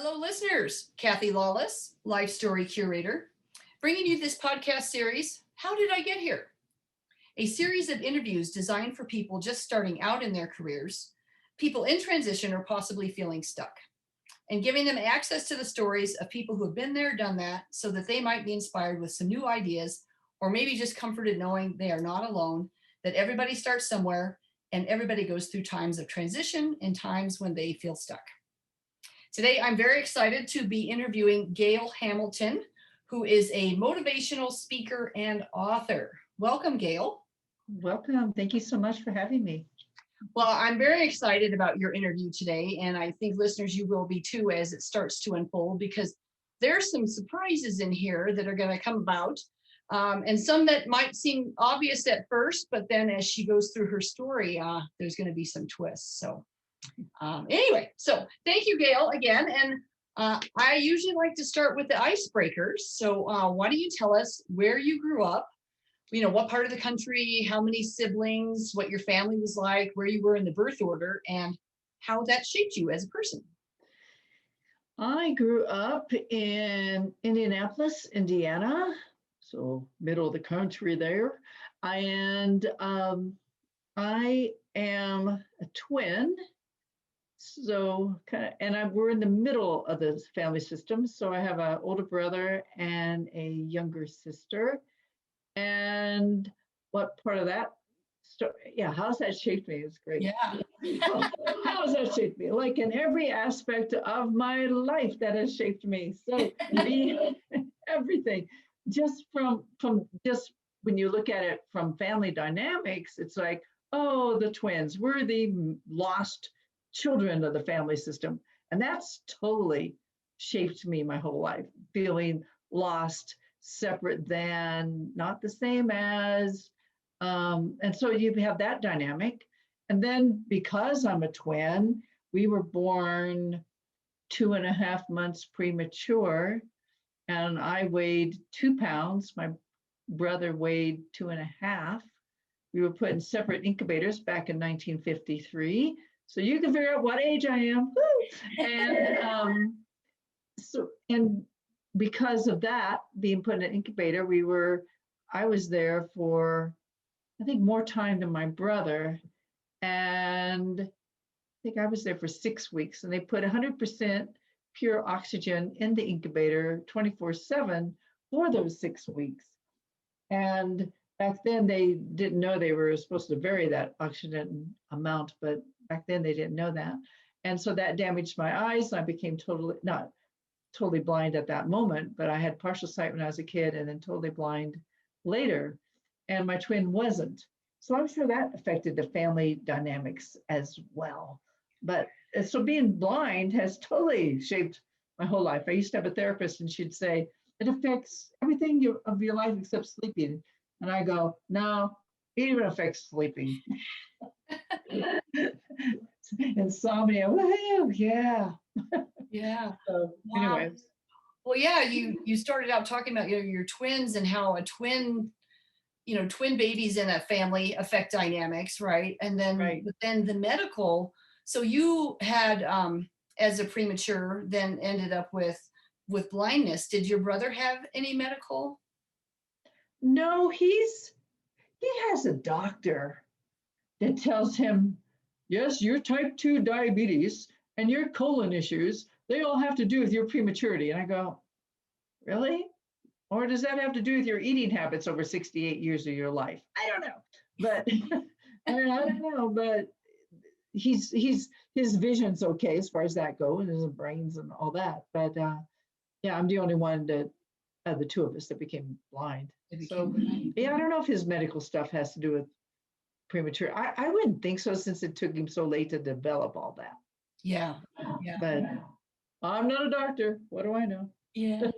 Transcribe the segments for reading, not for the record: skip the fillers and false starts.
Hello, listeners. Kathy Lawless, Life Story Curator, bringing you this podcast series, How Did I Get Here? A series of interviews designed for people just starting out in their careers, people in transition or possibly feeling stuck, and giving them access to the stories of people who have been there, done that, so that they might be inspired with some new ideas, or maybe just comforted knowing they are not alone, that everybody starts somewhere and everybody goes through times of transition and times when they feel stuck. Today, I'm very excited to be interviewing Gail Hamilton, who is a motivational speaker and author. Welcome, Gail. Welcome. Thank you so much for having me. Well, I'm very excited about your interview today, and I think listeners, you will be too as it starts to unfold, because there's some surprises in here that are going to come about, and some that might seem obvious at first, but then as she goes through her story, there's going to be some twists. So anyway, so thank you, Gail, again. And I usually like to start with the icebreakers. So why don't you tell us where you grew up, what part of the country, how many siblings, what your family was like, where you were in the birth order, and how that shaped you as a person. I grew up in Indianapolis, Indiana, so middle of the country there. And I am a twin. So we're in the middle of the family system. So I have an older brother and a younger sister. And what part of that story? Yeah, how's that shaped me? It's great. Yeah. How has that shaped me? Like in every aspect of my life that has shaped me. So everything. Just from just when you look at it from family dynamics, it's like, oh, the twins, we're the lost children of the family system. And that's totally shaped me my whole life, feeling lost, separate than, not the same as. And so you have that dynamic. And then because I'm a twin, we were born 2.5 months premature, and I weighed 2 pounds. My brother weighed 2.5. We were put in separate incubators back in 1953. So you can figure out what age I am. And and because of that, being put in an incubator, I was there for, I think, more time than my brother. And I think I was there for 6 weeks, and they put 100% pure oxygen in the incubator 24/7 for those 6 weeks. And back then they didn't know they were supposed to vary that oxygen amount, but back then they didn't know that. And so that damaged my eyes. I became not totally blind at that moment, but I had partial sight when I was a kid and then totally blind later. And my twin wasn't. So I'm sure that affected the family dynamics as well. But so being blind has totally shaped my whole life. I used to have a therapist, and she'd say, it affects everything of your life except sleeping. And I go, no, it even affects sleeping. Insomnia, woohoo, yeah. Yeah. So Wow. anyways. Well, yeah, you started out talking about your twins and how a twin babies in a family affect dynamics, right? And then Right. But then the medical. So you had as a premature, then ended up with blindness. Did your brother have any medical? No, he has a doctor that tells him, yes, your type 2 diabetes and your colon issues, they all have to do with your prematurity. And I go, really? Or does that have to do with your eating habits over 68 years of your life? I don't know. But I don't know, but his vision's okay as far as that goes, and his brains and all that. But yeah, I'm the only one that the two of us that became blind. So yeah, I don't know if his medical stuff has to do with premature. I wouldn't think so, since it took him so late to develop all that. Yeah. But I'm not a doctor. What do I know? Yeah.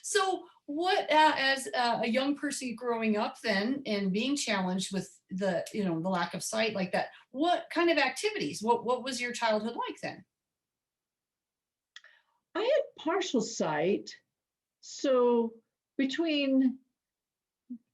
So what, as a young person growing up then and being challenged with the lack of sight like that, what kind of activities, what was your childhood like then? I had partial sight. So between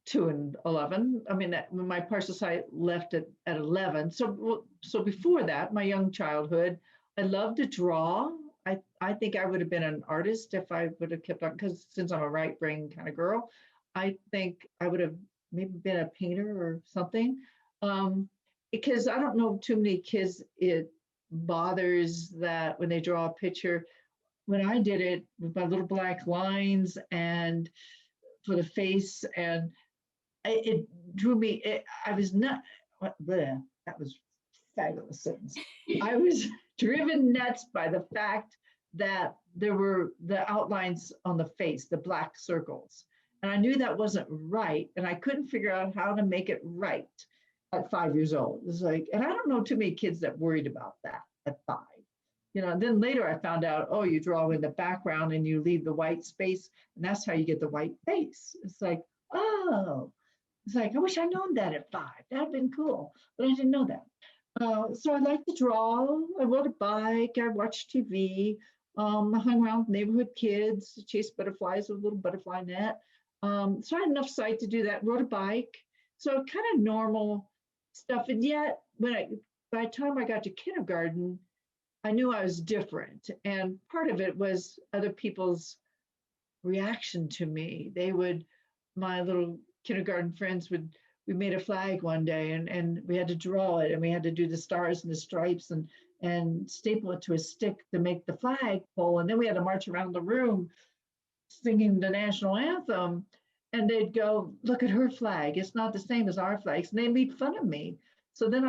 2 and 11, I mean, when my partial sight left at 11. So before that, my young childhood, I loved to draw. I I think I would have been an artist if I would have kept on, because since I'm a right brain kind of girl, I think I would have maybe been a painter or something. Because I don't know too many kids it bothers that when they draw a picture. When I did it with my little black lines and for the face, and it drew me. I was not. Bleh, that was fabulous sentence. I was driven nuts by the fact that there were the outlines on the face, the black circles. And I knew that wasn't right. And I couldn't figure out how to make it right at 5 years old. It's like, and I don't know too many kids that worried about that at 5. And then later I found out, oh, you draw in the background and you leave the white space, and that's how you get the white face. It's like, oh, it's like, I wish I'd known that at 5. That'd been cool, but I didn't know that. So I like to draw. I rode a bike. I watched TV. I hung around with neighborhood kids, chased butterflies with a little butterfly net. So I had enough sight to do that. Rode a bike. So kind of normal stuff. And yet, by the time I got to kindergarten, I knew I was different. And part of it was other people's reaction to me. My little kindergarten friends we made a flag one day, and we had to draw it, and we had to do the stars and the stripes and staple it to a stick to make the flag pole. And then we had to march around the room singing the national anthem. And they'd go, look at her flag. It's not the same as our flags. And they made fun of me. So then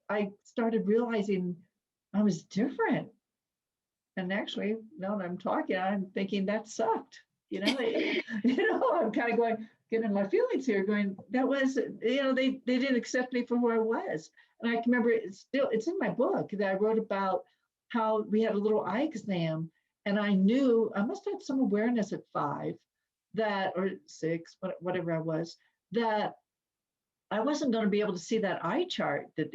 I started realizing I was different. And actually, now that I'm talking, I'm thinking that sucked. I'm kind of getting my feelings here, going, that was, they didn't accept me for who I was. And I can remember it's in my book that I wrote about how we had a little eye exam. And I knew I must have had some awareness at 5 or 6, whatever I was, that I wasn't going to be able to see that eye chart that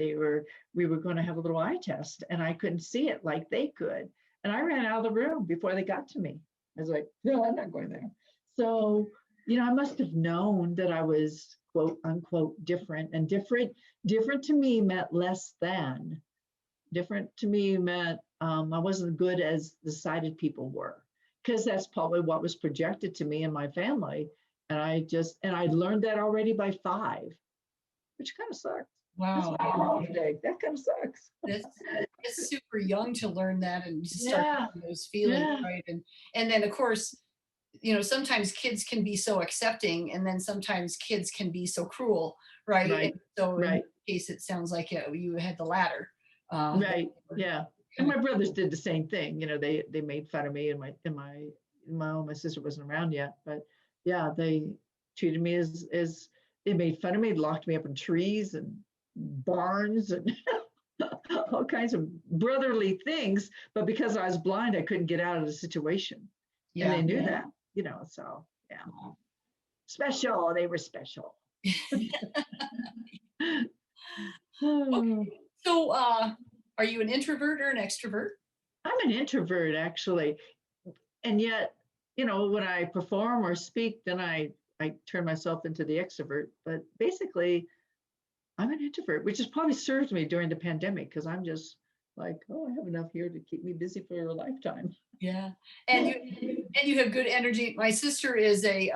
we were going to have a little eye test, and I couldn't see it like they could. And I ran out of the room before they got to me. I was like, no, I'm not going there. So, I must have known that I was quote unquote different, and different to me meant less than. Different to me meant I wasn't good as the sighted people were, because that's probably what was projected to me and my family. And I learned that already by 5, which kind of sucks. Wow. That kind of sucks. It's super young to learn that and start having those feelings, right? And then of course, sometimes kids can be so accepting, and then sometimes kids can be so cruel, right? Right. And so in right. this case, it sounds like you had the latter. Right. Yeah. And my brothers did the same thing. They made fun of me, and my sister wasn't around yet, but yeah, they treated me as they made fun of me, locked me up in trees and barns and all kinds of brotherly things. But because I was blind, I couldn't get out of the situation. Yeah. And they knew that, so yeah. Special. They were special. Okay. So are you an introvert or an extrovert? I'm an introvert, actually. And yet, when I perform or speak, then I turn myself into the extrovert. But basically, I'm an introvert, which has probably served me during the pandemic, because I'm just like, oh, I have enough here to keep me busy for a lifetime. Yeah. And you have good energy. My sister is a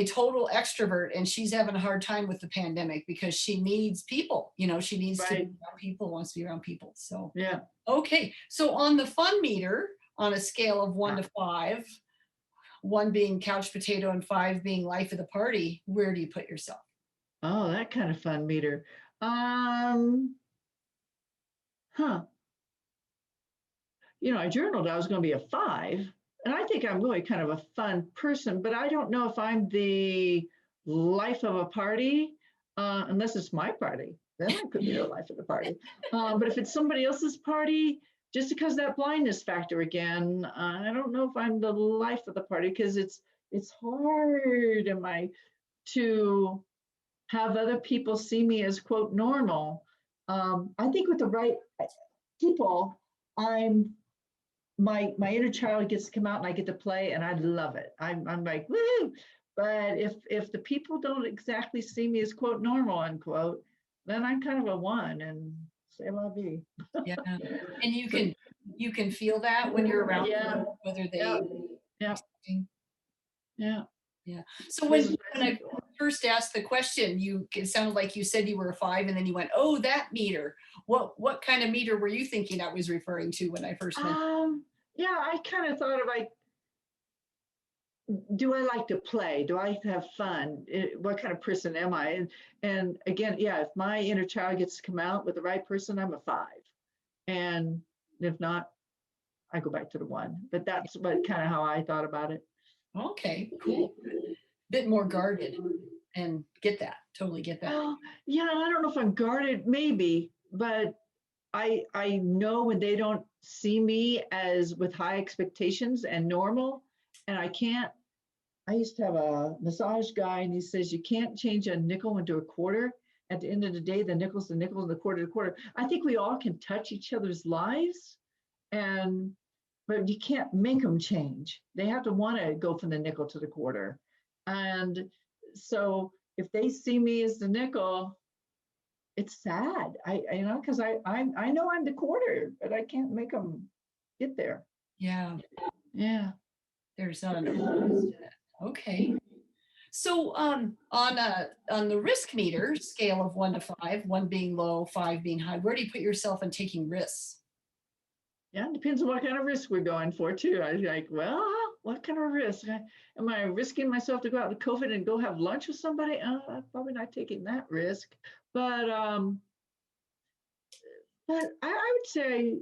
total extrovert, and she's having a hard time with the pandemic because she needs people. She needs to be around people, wants to be around people. So yeah. Okay. So on the fun meter, on a scale of 1 to 5, 1 being couch potato and 5 being life of the party, where do you put yourself? Oh, that kind of fun meter. I journaled I was going to be a 5. And I think I'm really kind of a fun person, but I don't know if I'm the life of a party, unless it's my party. Then I could be the life of the party. But if it's somebody else's party, just because that blindness factor again, I don't know if I'm the life of the party, because it's hard to have other people see me as quote normal. I think with the right people, my inner child gets to come out and I get to play, and I love it. I'm like, woo! But if the people don't exactly see me as quote normal unquote, then I'm kind of a 1, and say la vie. Yeah. And you can you can feel that when you're around Yeah. them, whether Yeah. they. Yeah. Yeah. Yeah. So when I first asked the question, it sounded like you said you were a 5, and then you went, "Oh, that meter." What kind of meter were you thinking I was referring to when I first mentioned? Yeah, I kind of thought of like, do I like to play? Do I like to have fun? What kind of person am I? And again, yeah, if my inner child gets to come out with the right person, I'm a 5. And if not, I go back to the 1. But that's what kind of how I thought about it. Okay, cool. Bit more guarded, and get that. Totally get that. Well, yeah, I don't know if I'm guarded, maybe, but I know when they don't see me as with high expectations and normal, and I can't. I used to have a massage guy, and he says you can't change a nickel into a quarter. At the end of the day, the nickel's the nickel, and the quarter the quarter. I think we all can touch each other's lives, and but you can't make them change. They have to want to go from the nickel to the quarter, and so if they see me as the nickel, it's sad. Because I know I'm the quarter, but I can't make them get there. Yeah, Yeah. there's not an openness to that. Okay. So on the risk meter scale of 1 to 5, 1 being low, 5 being high, where do you put yourself in taking risks? Yeah, it depends on what kind of risk we're going for too. I was like, well, what kind of risk? Am I risking myself to go out with COVID and go have lunch with somebody? I'm probably not taking that risk. But I would say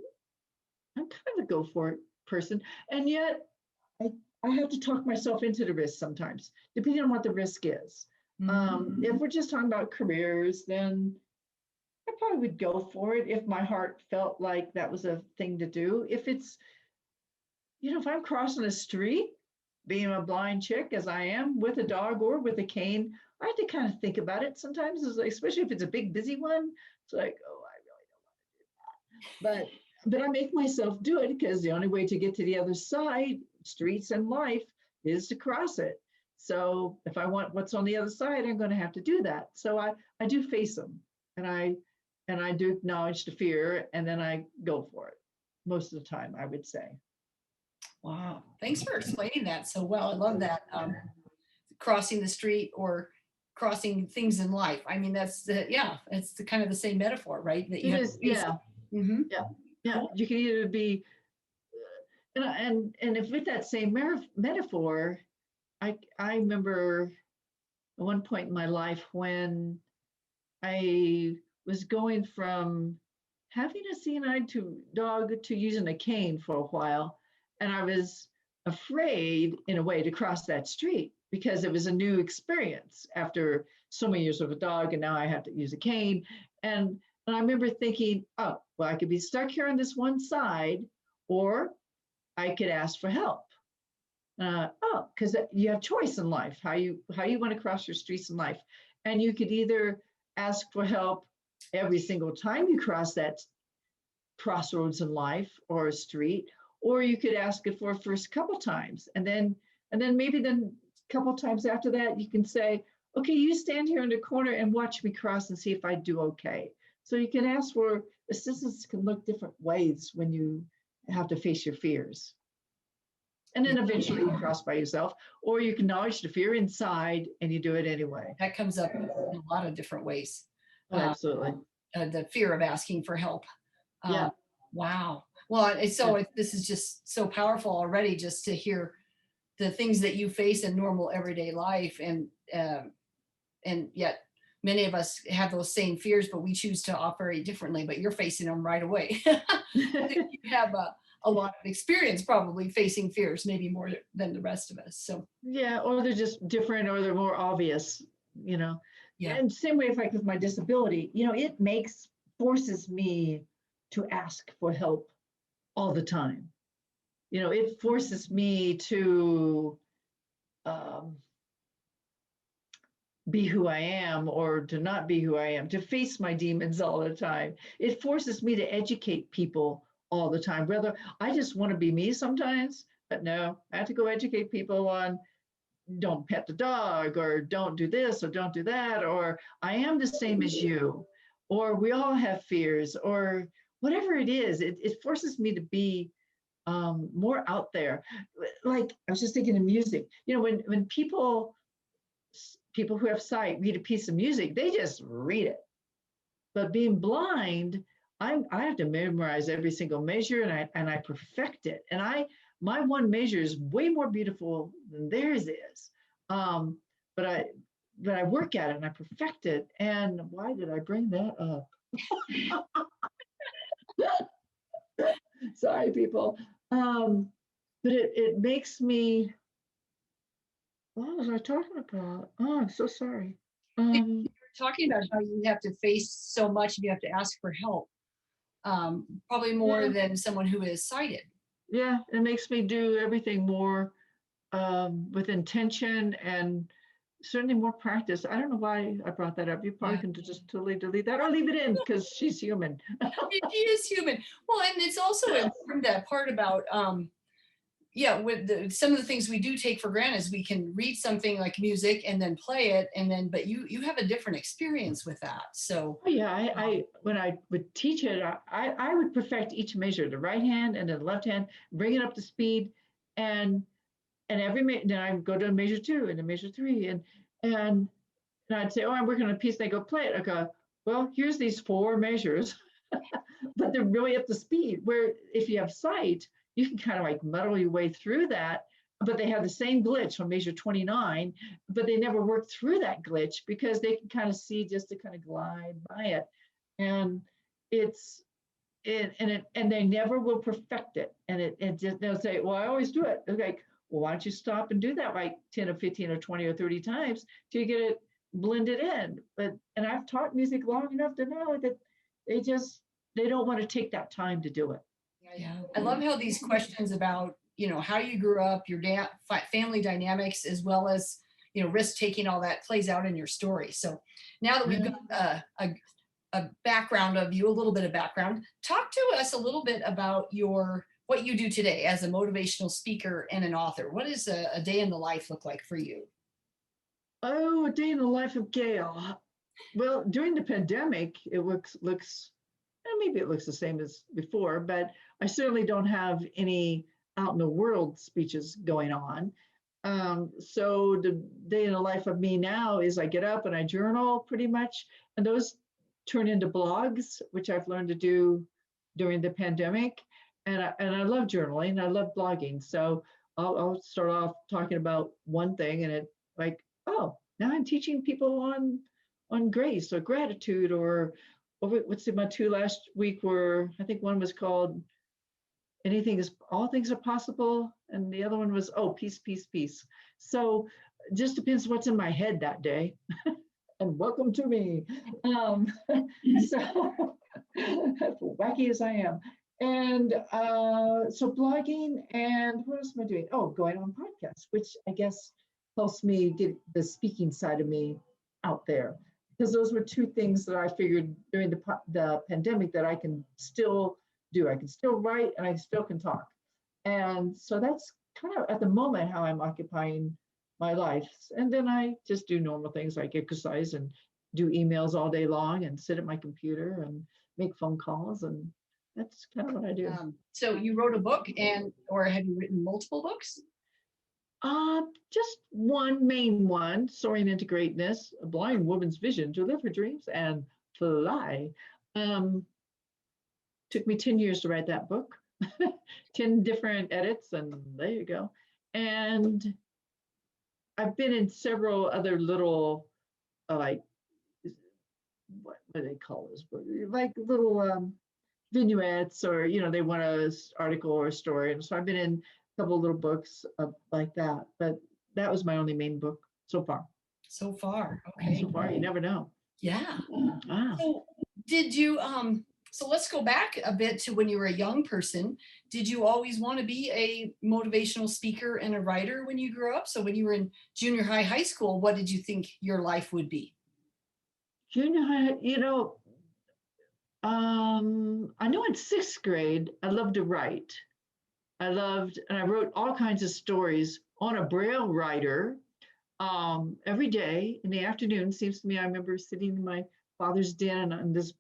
I'm kind of a go for it person. And yet I have to talk myself into the risk sometimes, depending on what the risk is. If we're just talking about careers, then I probably would go for it if my heart felt like that was a thing to do. If it's, if I'm crossing a street, being a blind chick as I am with a dog or with a cane, I have to kind of think about it sometimes, it's like, especially if it's a big, busy one. It's like, oh, I really don't want to do that. But I make myself do it because the only way to get to the other side, streets and life, is to cross it. So if I want what's on the other side, I'm going to have to do that. So I do face them, and I do acknowledge the fear, and then I go for it most of the time, I would say. Wow. Thanks for explaining that so well. I love that. Crossing the street or crossing things in life. I mean, it's the kind of the same metaphor, right? That you It have is, to face yeah. it. Mm-hmm. Yeah. Cool. You can either be, and if with that same metaphor, I remember at one point in my life when I was going from having a seeing-eye dog to using a cane for a while, and I was afraid, in a way, to cross that street because it was a new experience after so many years with a dog, and now I have to use a cane. And I remember thinking, oh, well, I could be stuck here on this one side, or I could ask for help. Because you have choice in life, how you want to cross your streets in life. And you could either ask for help every single time you cross that crossroads in life or a street, or you could ask it for first couple times, and then maybe then a couple times after that you can say, okay, you stand here in the corner and watch me cross and see if I do okay. So you can ask for assistance. Can look different ways when you have to face your fears. And then eventually you cross by yourself, or you can acknowledge the fear inside and you do it anyway. That comes up in a lot of different ways. Oh, absolutely. The fear of asking for help. Yeah. Wow. Well, this is just so powerful already, just to hear the things that you face in normal everyday life, and yet many of us have those same fears, but we choose to operate differently. But you're facing them right away. You have a lot of experience probably facing fears, maybe more than the rest of us. So yeah, or they're just different, or they're more obvious. Yeah. And same way, like with my disability, it forces me to ask for help all the time. It forces me to be who I am, or to not be who I am, to face my demons all the time. It forces me to educate people all the time. Whether I just want to be me sometimes, but no, I have to go educate people on don't pet the dog, or don't do this, or don't do that, or I am the same as you, or we all have fears, or whatever it is, it forces me to be more out there. Like I was just thinking of music. You know, when people who have sight read a piece of music, they just read it. But being blind, I have to memorize every single measure, and I perfect it. And my one measure is way more beautiful than theirs is. Um, but I work at it and I perfect it. And why did I bring that up? Sorry, people. But it makes me. What was I talking about? Oh, I'm so sorry. Um, Talking about how you have to face so much and you have to ask for help, probably more yeah, than someone who is sighted. yeah, it makes me do everything more with intention and certainly more practice. I don't know why I brought that up. You probably Yeah. can just totally delete that or leave it in because she's human. She is human. Well, and it's also important that part about yeah, with some of the things we do take for granted is we can read something like music and then play it, and then but you have a different experience with that. So Oh yeah, I when I would teach it, I would perfect each measure, the right hand and then the left hand, bring it up to speed, and then I would go to measure two and then measure three, and I'd say, oh, I'm working on a piece. And they go, play it. I go, well, here's these four measures, but they're really up to speed. Where if you have sight, you can kind of like muddle your way through that. But they have the same glitch on measure 29, but they never work through that glitch because they can kind of see just to kind of glide by it. And it's and they never will perfect it. And it just they'll say, well, I always do it. They're like, well, why don't you stop and do that like 10 or 15 or 20 or 30 times till you get it blended in. And I've taught music long enough to know that they don't want to take that time to do it. yeah, I love how these questions about how you grew up, your family dynamics, as well as risk taking, all that plays out in your story. So now that we've got a background of you, a little bit of background, talk to us a little bit about what you do today as a motivational speaker and an author. What does a day in the life look like for you? Oh, a day in the life of Gail. Well, during the pandemic, it looks maybe it looks the same as before, but I certainly don't have any out in the world speeches going on. So the day in the life of me now is I get up and I journal pretty much, and those turn into blogs, which I've learned to do during the pandemic. And I love journaling. I love blogging. So I'll start off talking about one thing, and it like, oh, now I'm teaching people on grace or gratitude or what's my two last week were, I think one was called all things are possible, and the other one was, oh, peace, peace, peace. So just depends what's in my head that day. And welcome to me. So wacky as I am. And so blogging, and what else am I doing? Oh, going on podcasts, which I guess helps me get the speaking side of me out there. Because those were two things that I figured during the pandemic that I can still do. I can still write and I still can talk. And so that's kind of at the moment how I'm occupying my life. And then I just do normal things like exercise and do emails all day long and sit at my computer and make phone calls. And that's kind of what I do. So you wrote a book, or have you written multiple books? Just one main one, Soaring into Greatness, a blind woman's vision to live her dreams and fly. Took me 10 years to write that book, 10 different edits, and there you go. And I've been in several other little, like, what do they call this? Like little vignettes, or, they want an article or a story. And so I've been in a couple of little books like that. But that was my only main book so far. So far, okay. So far, you never know. Yeah. Ah. So did you so let's go back a bit to when you were a young person. Did you always want to be a motivational speaker and a writer when you grew up? So when you were in junior high, high school, what did you think your life would be? Junior high, I know in sixth grade, I loved to write. And I wrote all kinds of stories on a Braille writer every day in the afternoon. Seems to me, I remember sitting in my father's den on this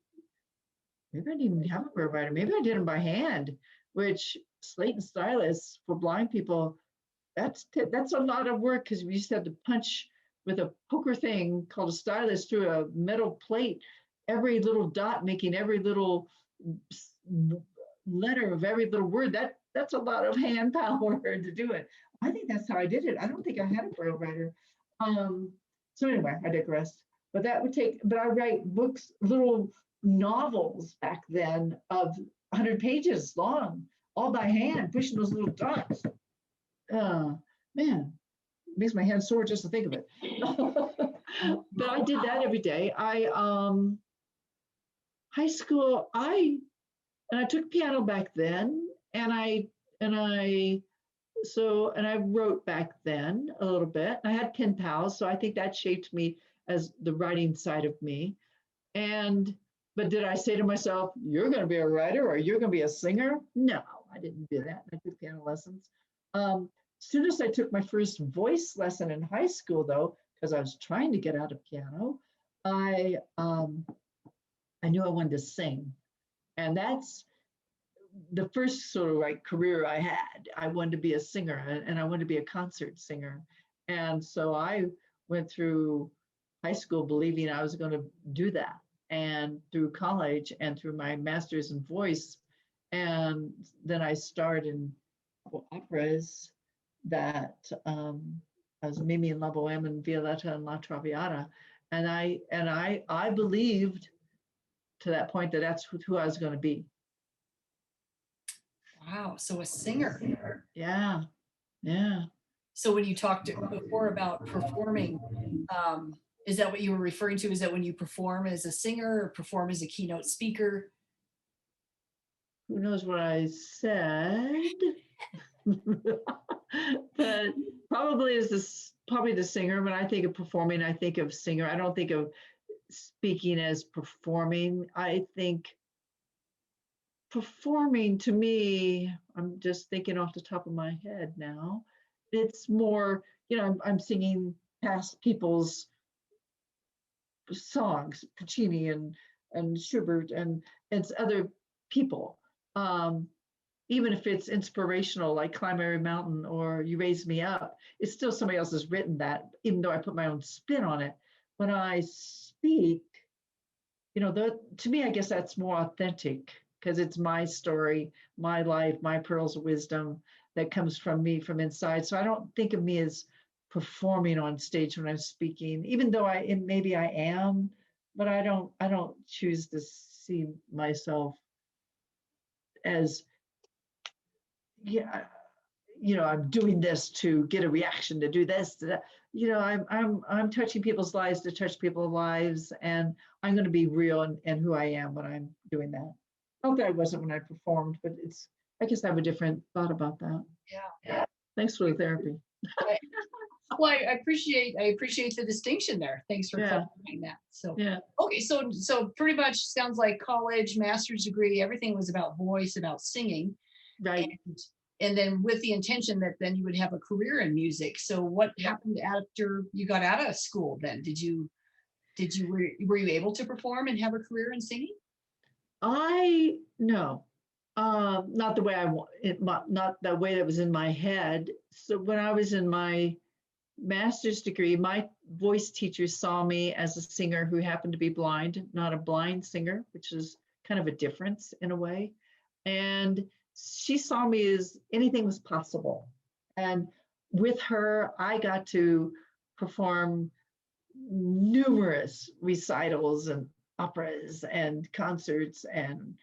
maybe I didn't have a prayer writer. Maybe I did them by hand, which slate and stylus for blind people, that's a lot of work because we used to have to punch with a poker thing called a stylus through a metal plate, every little dot, making every little letter of every little word. That's a lot of hand power to do it. I think that's how I did it. I don't think I had a braille writer. So anyway, I digress. But that would take, but I write books, little novels back then of 100 pages long, all by hand, pushing those little dots. Man, it makes my hands sore just to think of it. But I did that every day. High school, I took piano back then, and I wrote back then a little bit. I had pen pals, so I think that shaped me as the writing side of me. But did I say to myself, you're going to be a writer or you're going to be a singer? No, I didn't do that. I took piano lessons. As soon as I took my first voice lesson in high school, though, because I was trying to get out of piano, I knew I wanted to sing. And that's the first sort of like career I had. I wanted to be a singer, and I wanted to be a concert singer. And so I went through high school believing I was going to do that, and through college and through my master's in voice. And then I starred in operas that as Mimi and La Boheme and Violetta and La Traviata. And I believed to that point that that's who I was going to be. Wow. So a singer. Yeah. Yeah. So when you talked before about performing, is that what you were referring to? Is that when you perform as a singer or perform as a keynote speaker? Who knows what I said? But probably probably the singer. When I think of performing, I think of singer. I don't think of speaking as performing. I think performing, to me, I'm just thinking off the top of my head now, it's more, I'm singing past people's songs, Puccini and Schubert, and it's other people. Even if it's inspirational, like Climb Every Mountain or You Raise Me Up, it's still somebody else has written that, even though I put my own spin on it. When I speak, to me, I guess that's more authentic because it's my story, my life, my pearls of wisdom that comes from me from inside. So I don't think of me as performing on stage when I'm speaking, even though maybe I am, but I don't choose to see myself as, I'm doing this to get a reaction, to do this, to that. I'm touching people's lives to touch people's lives, and I'm going to be real and who I am when I'm doing that. Not that I wasn't when I performed, but I guess I have a different thought about that. Yeah. Thanks for the therapy. Well, I appreciate the distinction there. Thanks for clarifying that. So yeah. Okay, so pretty much sounds like college, master's degree, everything was about voice, about singing. Right. And then with the intention that then you would have a career in music. So what happened after you got out of school then? Were you able to perform and have a career in singing? No, not the way I want it, not the way that was in my head. So when I was in my master's degree, my voice teacher saw me as a singer who happened to be blind, not a blind singer, which is kind of a difference in a way. And she saw me as anything was possible. And with her, I got to perform numerous recitals and operas and concerts and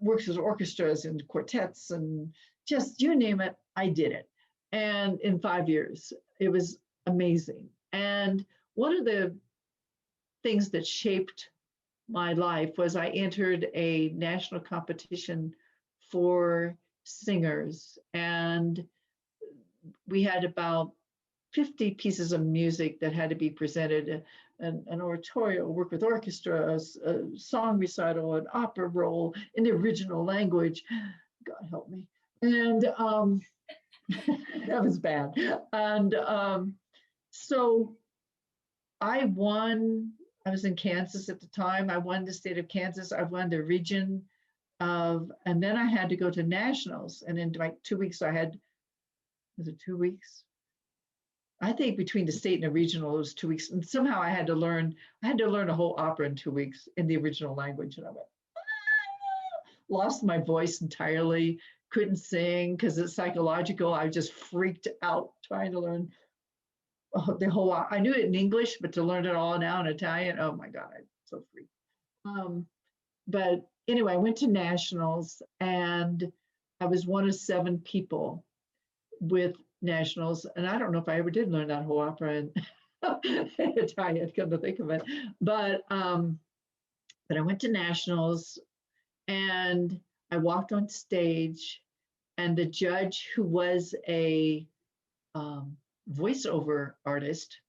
works with orchestras and quartets and just you name it, I did it. And in 5 years, it was amazing. And one of the things that shaped my life was I entered a national competition for singers, and we had about 50 pieces of music that had to be presented, an oratorio, work with orchestra, a song recital, an opera roll in the original language. God help me. And that was bad. And so I won I was in Kansas at the time. I won the state of Kansas. I won the region of, and then I had to go to nationals. And in like 2 weeks, was it 2 weeks? I think between the state and the regional, it was 2 weeks. And somehow I had to learn a whole opera in 2 weeks in the original language. And I went, lost my voice entirely, couldn't sing because it's psychological. I just freaked out trying to learn the whole, I knew it in English, but to learn it all now in Italian, oh my God, I'm so freaked. But anyway, I went to nationals and I was one of 7 people with nationals. And I don't know if I ever did learn that whole opera in Italian, come to think of it. But I went to nationals and I walked on stage, and the judge, who was a voiceover artist,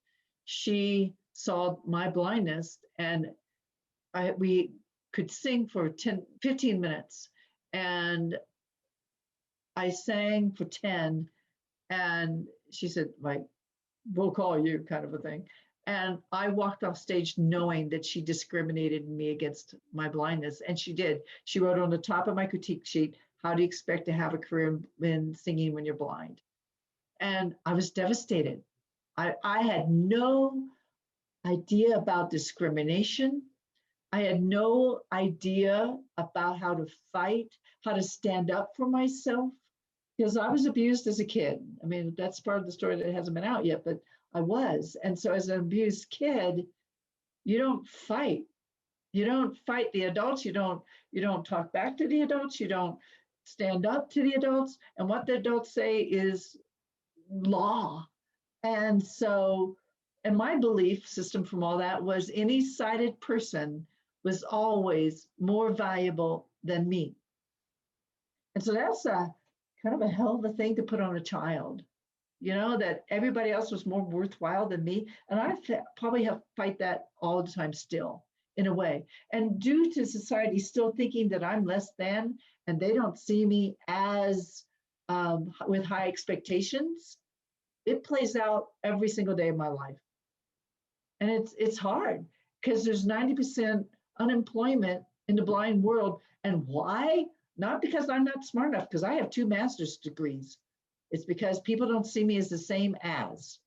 she saw my blindness, and we could sing for 15 minutes, and I sang for 10, and she said, like, we'll call you, kind of a thing. And I walked off stage knowing that she discriminated me against my blindness. And she did. She wrote on the top of my critique sheet, how do you expect to have a career in singing when you're blind? And I was devastated. I had no idea about discrimination. I had no idea about how to fight, how to stand up for myself, because I was abused as a kid. I mean, that's part of the story that hasn't been out yet, but I was. And so as an abused kid, you don't fight. You don't fight the adults. You don't talk back to the adults. You don't stand up to the adults. And what the adults say is law. And so, and my belief system from all that was any sighted person was always more valuable than me. And so that's a kind of a hell of a thing to put on a child, that everybody else was more worthwhile than me. And I probably have to fight that all the time still, in a way. And due to society still thinking that I'm less than, and they don't see me as with high expectations, it plays out every single day of my life. And it's hard because there's 90% unemployment in the blind world. And why? Not because I'm not smart enough, because I have 2 master's degrees. It's because people don't see me as the same as.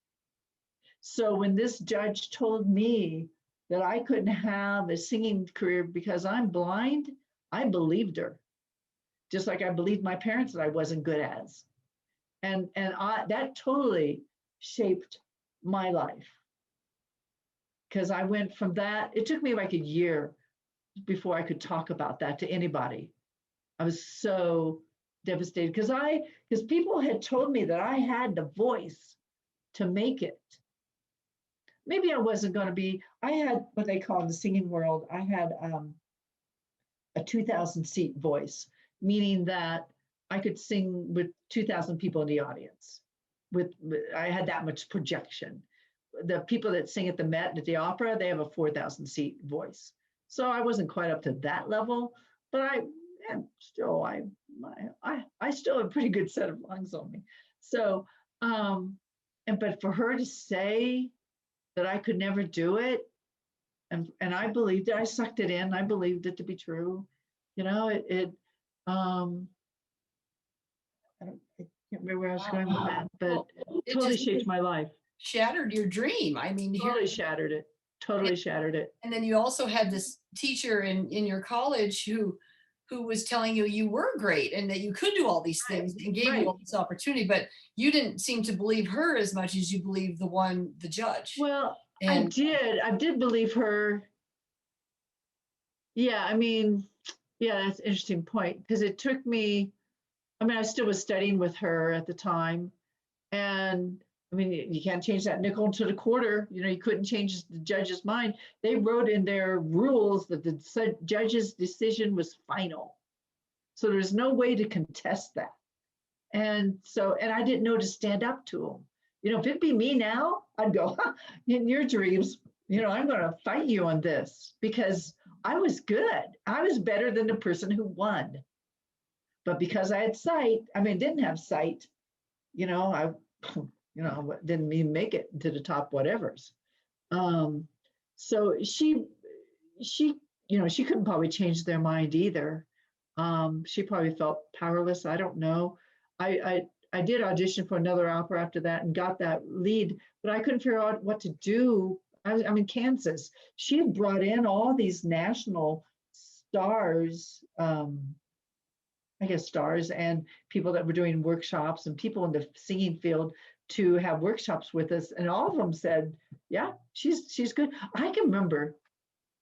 So when this judge told me that I couldn't have a singing career because I'm blind, I believed her. Just like I believed my parents that I wasn't good as. And that totally shaped my life. Because I went from that, it took me like a year before I could talk about that to anybody. I was so devastated because people had told me that I had the voice to make it. Maybe I wasn't going to be, I had what they call in the singing world, I had a 2,000 seat voice, meaning that I could sing with 2,000 people in the audience. I had that much projection. The people that sing at the Met and at the opera, they have a 4,000 seat voice. So I wasn't quite up to that level, but I still have a pretty good set of lungs on me. So, but for her to say that I could never do it, and I believed it, I sucked it in. I believed it to be true. I can't remember where I was going with that, but it totally shaped my life. Shattered your dream. I mean, totally shattered it. Totally shattered it. And then you also had this teacher in your college who was telling you were great and that you could do all these things and gave you all this opportunity, but you didn't seem to believe her as much as you believed the judge. Well, I did believe her. Yeah, I mean, yeah, that's an interesting point because it took me, I still was studying with her at the time. And you can't change that nickel to the quarter. You couldn't change the judge's mind. They wrote in their rules that the judge's decision was final. So there's no way to contest that. And I didn't know to stand up to him. If it'd be me now, I'd go, in your dreams, I'm going to fight you on this because I was good. I was better than the person who won. But because I had sight, didn't have sight, I didn't even make it to the top whatevers. So she, she couldn't probably change their mind either. She probably felt powerless. I don't know. I did audition for another opera after that and got that lead, but I couldn't figure out what to do. I'm in Kansas. She had brought in all these national stars, I guess stars and people that were doing workshops and people in the singing field to have workshops with us. And all of them said, yeah, she's good. I can remember,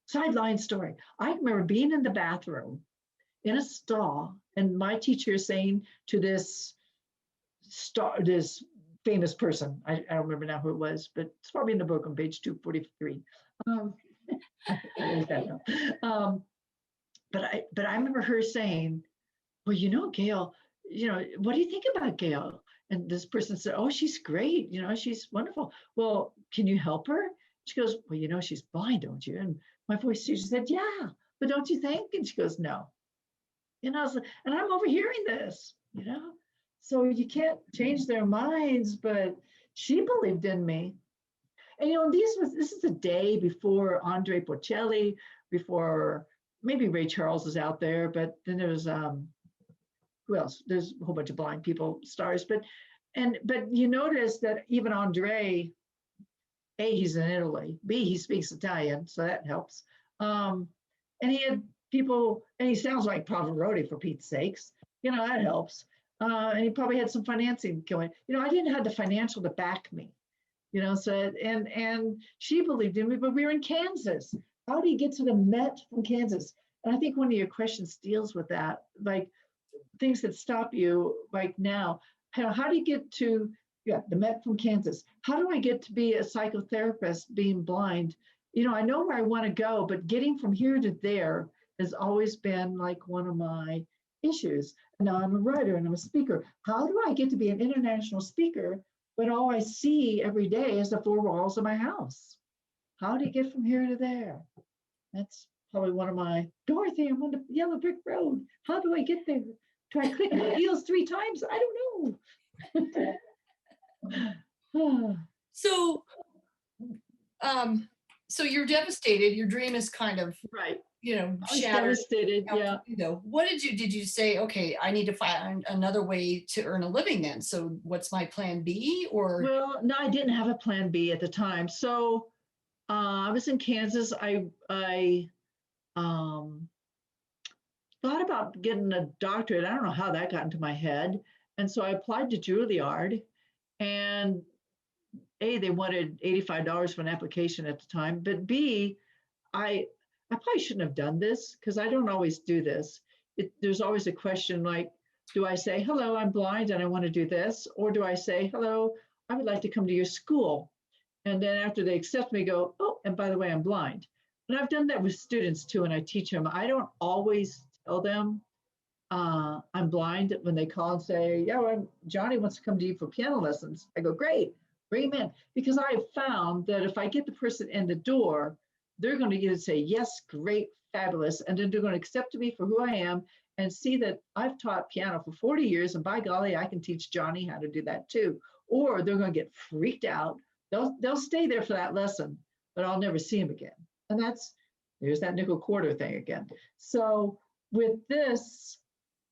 sideline story. I remember being in the bathroom in a stall and my teacher saying to this famous person, I don't remember now who it was, but it's probably in the book on page 243. I that but I remember her saying, well, Gail, what do you think about Gail? And this person said, oh, she's great. She's wonderful. Well, can you help her? She goes, well, she's blind, don't you? And my voice teacher said, yeah, but don't you think? And she goes, no. I was like, and I'm overhearing this, So you can't change their minds, but she believed in me. And this is the day before Andre Bocelli, before maybe Ray Charles is out there, but then there's who else? There's a whole bunch of blind people, stars, but you notice that even Andre, A, he's in Italy, B, he speaks Italian, so that helps. And he had people, and he sounds like Pavarotti for Pete's sakes, that helps. And he probably had some financing going. I didn't have the financial to back me, so and she believed in me, but we were in Kansas. How do you get to the Met from Kansas? And I think one of your questions deals with that, like things that stop you like now. How do you get to the Met from Kansas? How do I get to be a psychotherapist being blind? I know where I want to go, but getting from here to there has always been like one of my issues. And now I'm a writer and I'm a speaker. How do I get to be an international speaker when all I see every day is the four walls of my house? How do you get from here to there? That's probably one of my, Dorothy, I'm on the yellow brick road. How do I get there? Do I click the heels 3 times? I don't know. So you're devastated. Your dream is kind of right. Shattered. Devastated. Yeah. What did you say? Okay, I need to find another way to earn a living then. So what's my plan B? Or well, no, I didn't have a plan B at the time. So I was in Kansas. I thought about getting a doctorate. I don't know how that got into my head. And so I applied to Juilliard, and A, they wanted $85 for an application at the time, but B, I probably shouldn't have done this because I don't always do this. There's always a question like, do I say, hello, I'm blind and I want to do this? Or do I say, hello, I would like to come to your school? And then after they accept me, go, oh, and by the way, I'm blind. And I've done that with students too, and I teach them. I don't always tell them I'm blind when they call and say, yeah, well, Johnny wants to come to you for piano lessons. I go, great, bring him in. Because I have found that if I get the person in the door, they're going to either say, yes, great, fabulous, and then they're going to accept me for who I am and see that I've taught piano for 40 years, and by golly, I can teach Johnny how to do that too. Or they're going to get freaked out. They'll stay there for that lesson, but I'll never see him again. And there's that nickel quarter thing again. So with this,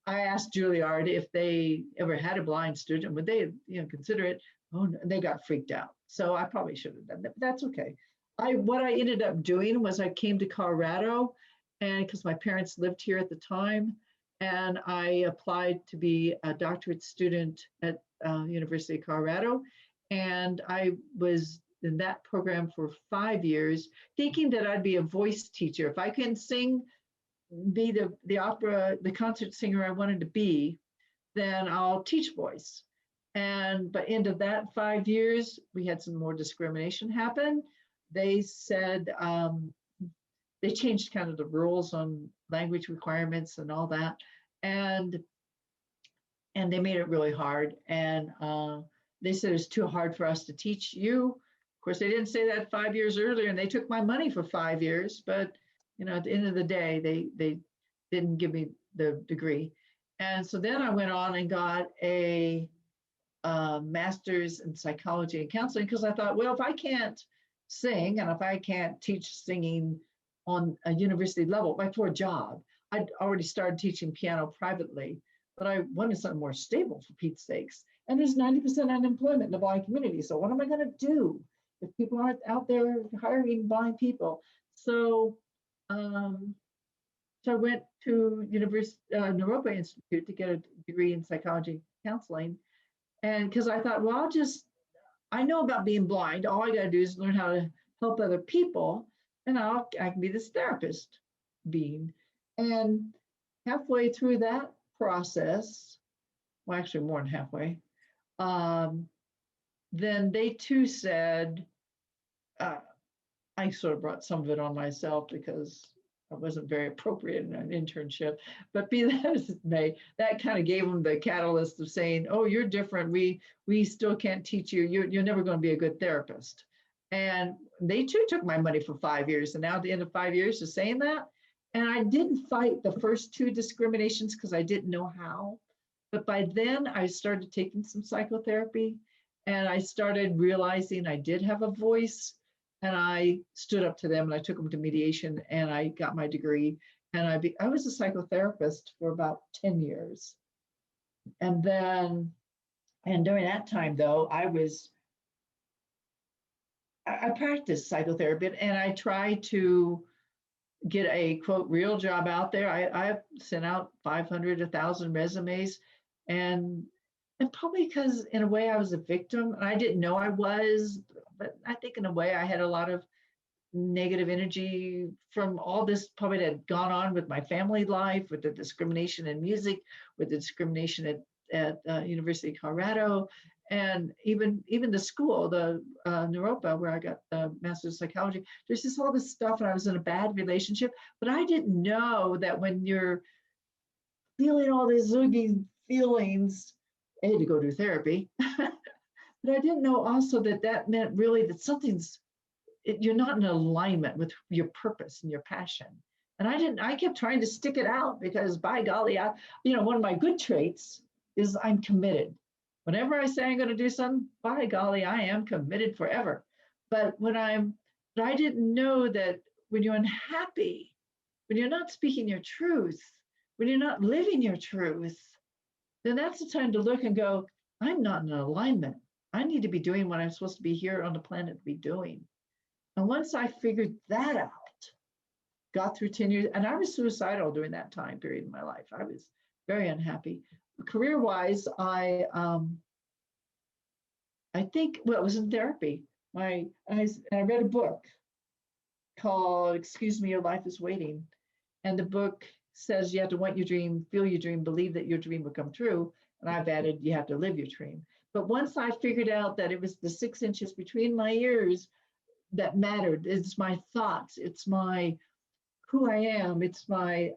I asked Juilliard if they ever had a blind student, would they consider it? Oh, no, they got freaked out. So I probably should have done that, but that's okay. What I ended up doing was I came to Colorado, and because my parents lived here at the time, and I applied to be a doctorate student at University of Colorado. And I was in that program for 5 years, thinking that I'd be a voice teacher. If I can sing, be the opera, the concert singer I wanted to be, then I'll teach voice. And by end of that 5 years, we had some more discrimination happen. They said, they changed kind of the rules on language requirements and all that. And they made it really hard. And they said it's too hard for us to teach you. Of course, they didn't say that 5 years earlier, and they took my money for 5 years. But at the end of the day, they didn't give me the degree. And so then I went on and got a master's in psychology and counseling because I thought, well, if I can't sing, and if I can't teach singing on a university level, like for a job, I'd already started teaching piano privately, but I wanted something more stable for Pete's sakes. And there's 90% unemployment in the blind community. So what am I going to do if people aren't out there hiring blind people? So, so I went to University Naropa Institute to get a degree in psychology counseling. And because I thought, well, I know about being blind. All I got to do is learn how to help other people, and I can be this therapist being. And halfway through that process, well, actually more than halfway, then they too said, I sort of brought some of it on myself because I wasn't very appropriate in an internship, but be that as it may, that kind of gave them the catalyst of saying, oh, you're different. We still can't teach you. You're never going to be a good therapist. And they too took my money for 5 years. And now at the end of 5 years of saying that, and I didn't fight the first two discriminations because I didn't know how. But by then I started taking some psychotherapy, and I started realizing I did have a voice. And I stood up to them, and I took them to mediation, and I got my degree. And I was a psychotherapist for about 10 years. And during that time though, I practiced psychotherapy, and I tried to get a quote real job out there. I sent out 500, 1,000 resumes, and probably because in a way I was a victim, and I didn't know I was, but I think in a way I had a lot of negative energy from all this probably that had gone on with my family life, with the discrimination in music, with the discrimination at University of Colorado, and even the school, the Naropa, where I got the Master's of Psychology. There's just all this stuff, and I was in a bad relationship, but I didn't know that when you're feeling all these zoogie feelings, I had to go to therapy. But I didn't know also that meant really that you're not in alignment with your purpose and your passion. And I kept trying to stick it out because by golly, one of my good traits is I'm committed. Whenever I say I'm going to do something, by golly, I am committed forever. But I didn't know that when you're unhappy, when you're not speaking your truth, when you're not living your truth, then that's the time to look and go, I'm not in alignment. I need to be doing what I'm supposed to be here on the planet to be doing. And once I figured that out, got through 10 years, and I was suicidal during that time period in my life. I was very unhappy. Career-wise, I think, well, it was in therapy. I read a book called Excuse Me, Your Life is Waiting. And the book says you have to want your dream, feel your dream, believe that your dream will come true. And I've added, you have to live your dream. But once I figured out that it was the 6 inches between my ears that mattered, it's my thoughts, it's my who I am, it's what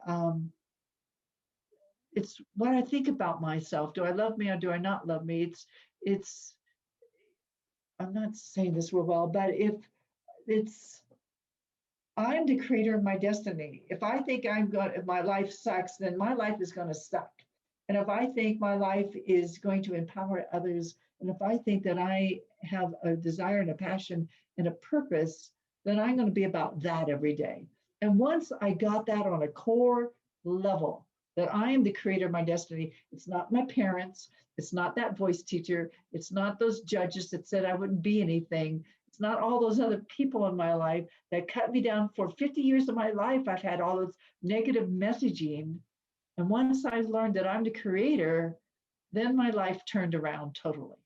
I think about myself. Do I love me or do I not love me? It's I'm not saying this real well, but if I'm the creator of my destiny. If I think if my life sucks, then my life is going to suck. And if I think my life is going to empower others, and if I think that I have a desire and a passion and a purpose, then I'm going to be about that every day. And once I got that on a core level, that I am the creator of my destiny, it's not my parents, it's not that voice teacher, it's not those judges that said I wouldn't be anything, it's not all those other people in my life that cut me down. For 50 years of my life, I've had all this negative messaging. And once I learned that I'm the creator, then my life turned around totally.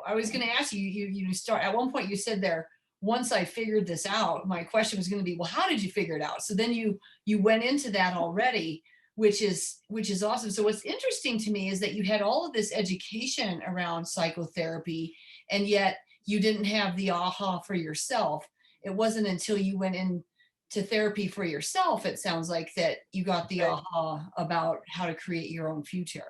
I was going to ask you start at one point you said there, once I figured this out, my question was going to be, well, how did you figure it out? So then you went into that already, which is awesome. So what's interesting to me is that you had all of this education around psychotherapy, and yet you didn't have the aha for yourself. It wasn't until you went into therapy for yourself, it sounds like, that you got the aha about how to create your own future.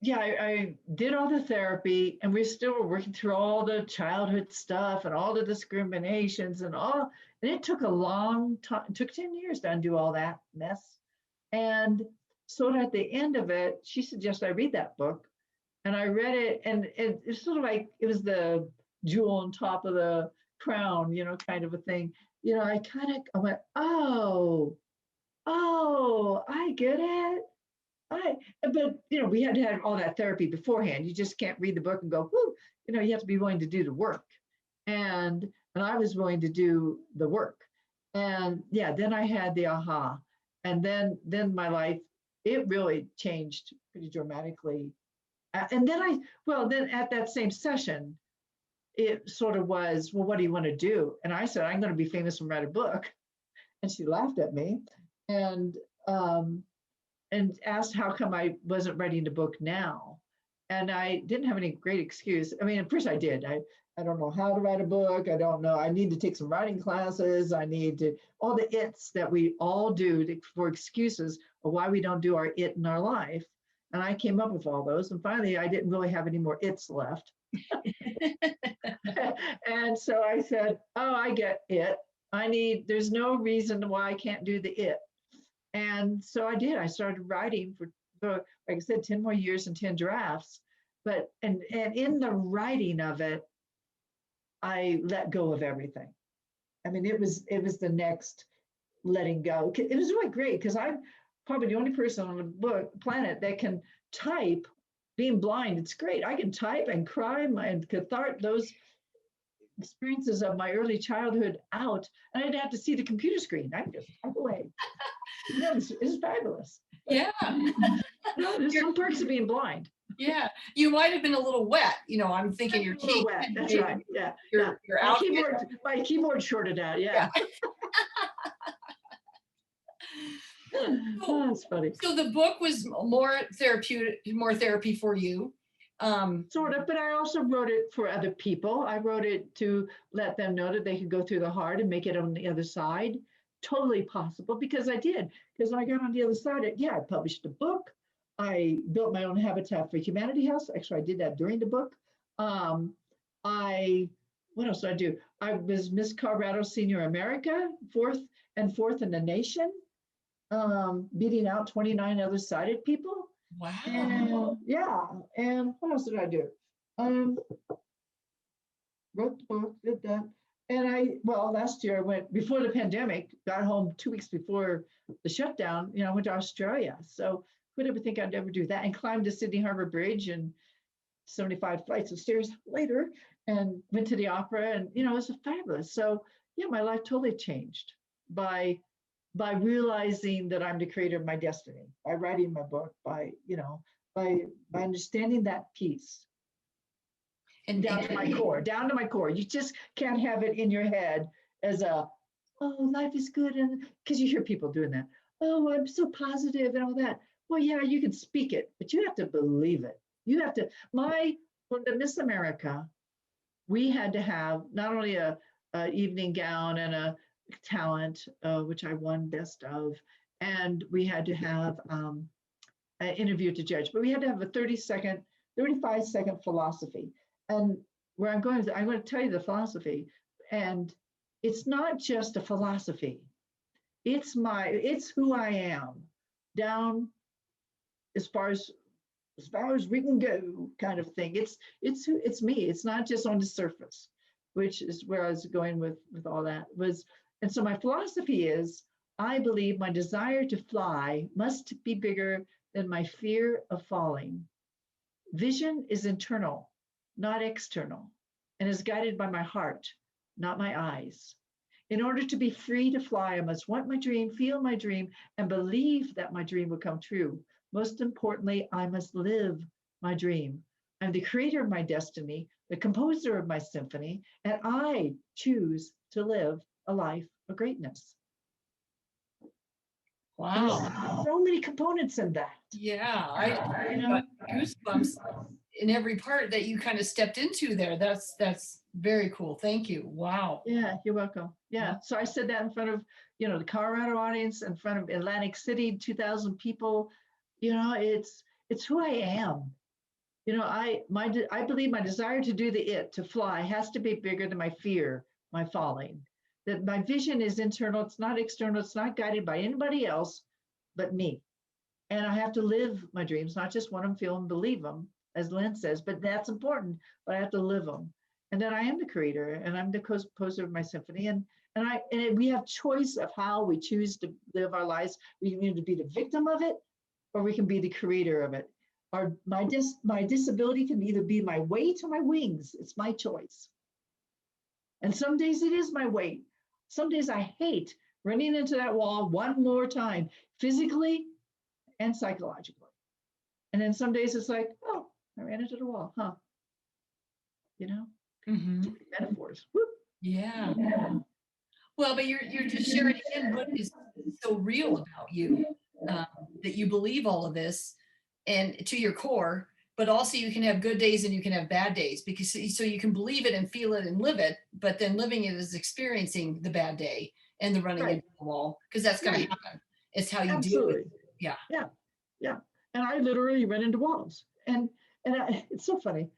I did all the therapy, and we still were working through all the childhood stuff and all the discriminations and it took a long time. It took 10 years to undo all that mess. And so at the end of it, she suggested I read that book, and I read it, and it's sort of like it was the jewel on top of the crown, kind of a thing. I went, oh, I get it. But we had to have all that therapy beforehand. You just can't read the book and go, whoo, you have to be willing to do the work. And I was willing to do the work. And yeah, then I had the aha. And then my life, it really changed pretty dramatically. And then then at that same session, it sort of was, well, what do you want to do? And I said, I'm going to be famous and write a book. And she laughed at me and asked how come I wasn't writing a book now. And I didn't have any great excuse. I mean, at first I did. I don't know how to write a book. I don't know. I need to take some writing classes. I need to, all the it's that we all do for excuses of why we don't do our it in our life. And I came up with all those. And finally, I didn't really have any more it's left. And so I said, oh, I get it. There's no reason why I can't do the it. And so I did. I started writing for, like I said, 10 more years and 10 drafts. But, and in the writing of it, I let go of everything. I mean, it was the next letting go. It was really great because I'm probably the only person on the planet that can type. Being blind, it's great. I can type and cry and cathartic those experiences of my early childhood out, and I didn't have to see the computer screen. I can just type away. It's fabulous. Yeah. There's some perks of being blind. Yeah, you might have been a little wet. I'm thinking your teeth. Wet. That's right. Yeah. You're out. My keyboard shorted out. Yeah. Oh, that's funny. So the book was more therapy for you. Sort of, but I also wrote it for other people. I wrote it to let them know that they could go through the hard and make it on the other side. Totally possible, because I did. Because when I got on the other side, I published a book. I built my own Habitat for Humanity house. Actually, I did that during the book. What else did I do? I was Miss Colorado Senior America, fourth in the nation, beating out 29 other sighted people. Wow. And what else did I do? Wrote the book, did that. And last year I went, before the pandemic, got home 2 weeks before the shutdown, I went to Australia. So who'd ever think I'd ever do that, and climbed the Sydney Harbor Bridge and 75 flights of stairs later, and went to the opera, and it was fabulous. So yeah, my life totally changed by realizing that I'm the creator of my destiny, by writing my book, by understanding that piece. And down to my core. You just can't have it in your head as oh, life is good. And because you hear people doing that. Oh, I'm so positive and all that. Well, yeah, you can speak it, but you have to believe it. You have to, when the Miss America, we had to have not only a evening gown and a talent, which I won best of, and we had to have an interview to judge, but we had to have a 35-second philosophy. And where I'm going to tell you the philosophy, and it's not just a philosophy. It's who I am, down as far as we can go, kind of thing. It's me. It's not just on the surface, which is where I was going with all that was. And so my philosophy is, I believe my desire to fly must be bigger than my fear of falling. Vision is internal, not external, and is guided by my heart, not my eyes. In order to be free to fly, I must want my dream, feel my dream, and believe that my dream will come true. Most importantly, I must live my dream. I'm the creator of my destiny, the composer of my symphony, and I choose to live a life of greatness. Wow. There's so many components in that. Yeah, I got goosebumps in every part that you kind of stepped into there. That's very cool. Thank you. Wow. Yeah, you're welcome. Yeah. So I said that in front of, the Colorado audience, in front of Atlantic City, 2,000 people. It's who I am. I believe my desire to do to fly has to be bigger than my fear, my falling. That my vision is internal, it's not external, it's not guided by anybody else but me. And I have to live my dreams, not just want them, feel them, believe them, as Lynn says, but that's important, but I have to live them. And then I am the creator, and I'm the composer of my symphony. We have choice of how we choose to live our lives. We can either be the victim of it, or we can be the creator of it. My disability can either be my weight or my wings. It's my choice. And some days it is my weight. Some days I hate running into that wall one more time, physically and psychologically. And then some days it's like, oh, I ran into the wall, huh? You know, metaphors. Woo. Yeah. Well, but you're just sharing again what is so real about you, that you believe all of this and to your core, but also you can have good days and you can have bad days, because so you can believe it and feel it and live it, but then living it is experiencing the bad day and the running into the wall, because that's going to happen. It's how you deal with it. Yeah. Yeah. And I literally ran into walls. And it's so funny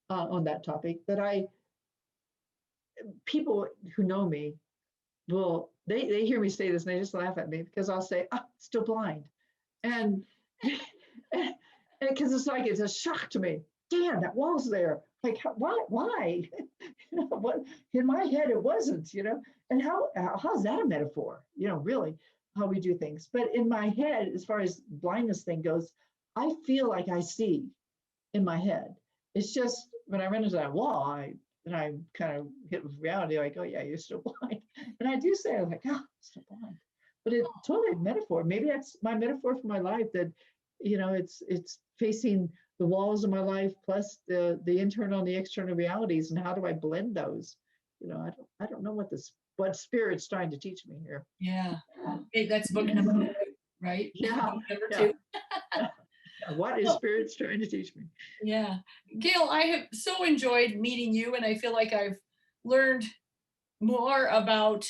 on that topic that people who know me they hear me say this and they just laugh at me, because I'll say, oh, still blind. And because it's like, it's a shock to me. Damn, that wall's there. Like, why? What in my head it wasn't, and how's that a metaphor? Really how we do things. But in my head, as far as blindness thing goes, I feel like I see in my head. It's just when I run into that wall, I'm kind of hit with reality, like, oh yeah, you're still blind. And I do say, I'm like, oh, I'm still blind. But it's totally a metaphor. Maybe that's my metaphor for my life, that, it's facing the walls of my life plus the internal and the external realities, and how do I blend those? I don't know what spirit's trying to teach me here. Yeah. Hey, that's book number 2, right? Yeah. Number 2. What is spirit's trying to teach me? Yeah. Gail, I have so enjoyed meeting you, and I feel like I've learned more about,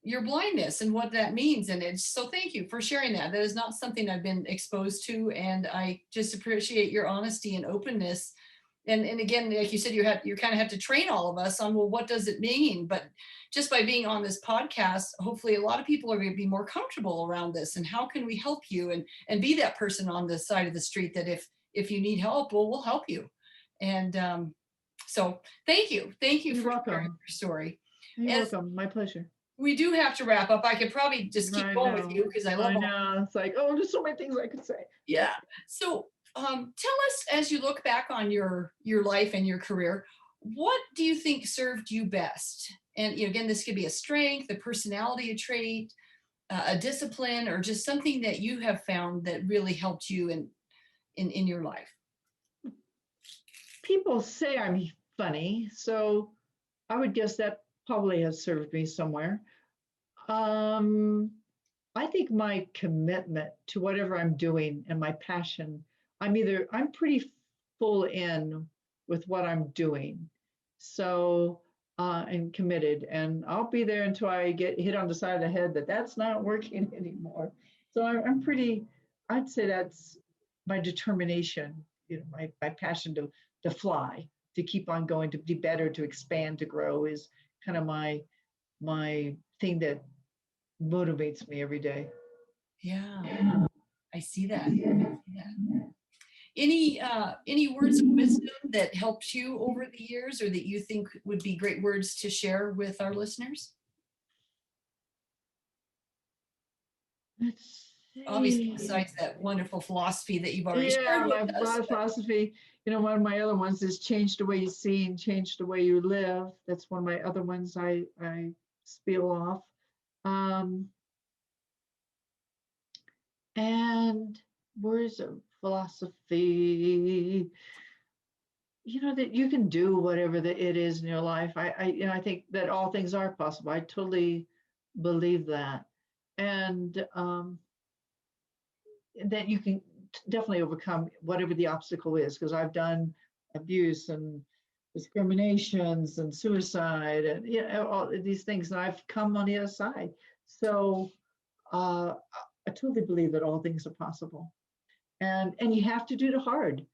your blindness and what that means. And so thank you for sharing that. That is not something I've been exposed to. And I just appreciate your honesty and openness. And again, like you said, you kind of have to train all of us on, well, what does it mean? But just by being on this podcast, hopefully a lot of people are going to be more comfortable around this. And how can we help you and be that person on the side of the street that if you need help, well, we'll help you. And so thank you. Thank you for sharing your story. You're welcome. My pleasure. We do have to wrap up. I could probably just keep going with you, because I love it. It's like, oh, there's so many things I could say. Yeah. So tell us, as you look back on your life and your career, what do you think served you best? And again, this could be a strength, a personality, a trait, a discipline, or just something that you have found that really helped you in your life. People say I'm funny, so I would guess that probably has served me somewhere. I think my commitment to whatever I'm doing and my passion, I'm pretty full in with what I'm doing. So, and committed, and I'll be there until I get hit on the side of the head that's not working anymore. So I'm pretty, I'd say that's my determination, my passion to fly, to keep on going, to be better, to expand, to grow is kind of my thing that motivates me every day. Yeah, I see that. Any words of wisdom that helped you over the years, or that you think would be great words to share with our listeners? Obviously, besides that wonderful philosophy that you've already shared with us. My philosophy, one of my other ones is change the way you see and change the way you live. That's one of my other ones I spiel off. And words of philosophy, that you can do whatever it is in your life. I think that all things are possible. I totally believe that. And that you can definitely overcome whatever the obstacle is, because I've done abuse and discriminations and suicide and all these things, and I've come on the other side. So I totally believe that all things are possible, and you have to do the hard.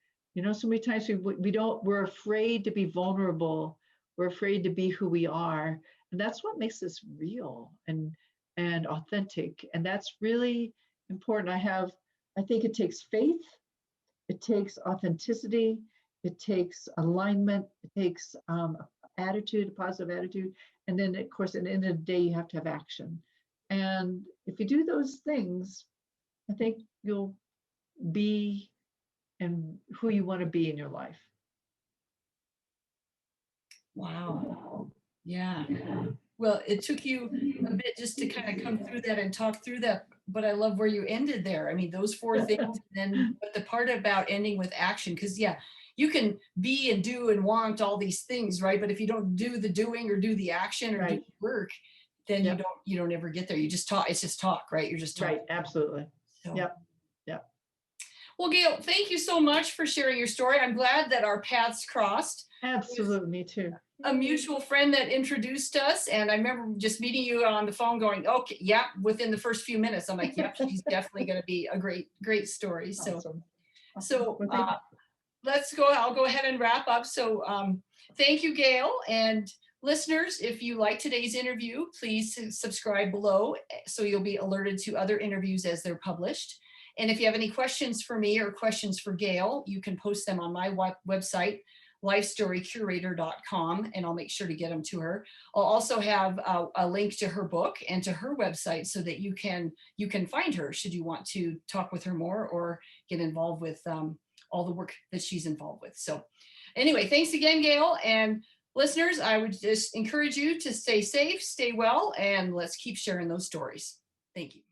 So many times we're afraid to be vulnerable. We're afraid to be who we are, and that's what makes this real and authentic. And that's really important. I think it takes faith, it takes authenticity, it takes alignment, it takes attitude, a positive attitude. And then, of course, at the end of the day, you have to have action. And if you do those things, I think you'll be and who you want to be in your life. Wow. Yeah. Well, it took you a bit just to kind of come through that and talk through that, but I love where you ended there. I mean, those four things, and then but the part about ending with action, because yeah, you can be and do and want all these things, right? But if you don't do the doing or do the action or do Right. the work, then Yep. you don't ever get there. You just talk. It's just talk, right? You're just talking. Right. Absolutely. So. Yep. Yep. Well, Gail, thank you so much for sharing your story. I'm glad that our paths crossed. Absolutely. Me too. A mutual friend that introduced us, and I remember just meeting you on the phone going, okay, yeah, within the first few minutes I'm like, yep, she's definitely going to be a great story. So Awesome. so Well, let's go. I'll go ahead and wrap up. So thank you, Gail, and listeners, if you like today's interview, please subscribe below so you'll be alerted to other interviews as they're published. And if you have any questions for me or questions for Gail, you can post them on my website, lifestorycurator.com, and I'll make sure to get them to her. I'll also have a link to her book and to her website so that you can find her should you want to talk with her more or get involved with all the work that she's involved with. So anyway, thanks again, Gail. And listeners, I would just encourage you to stay safe, stay well, and let's keep sharing those stories. Thank you.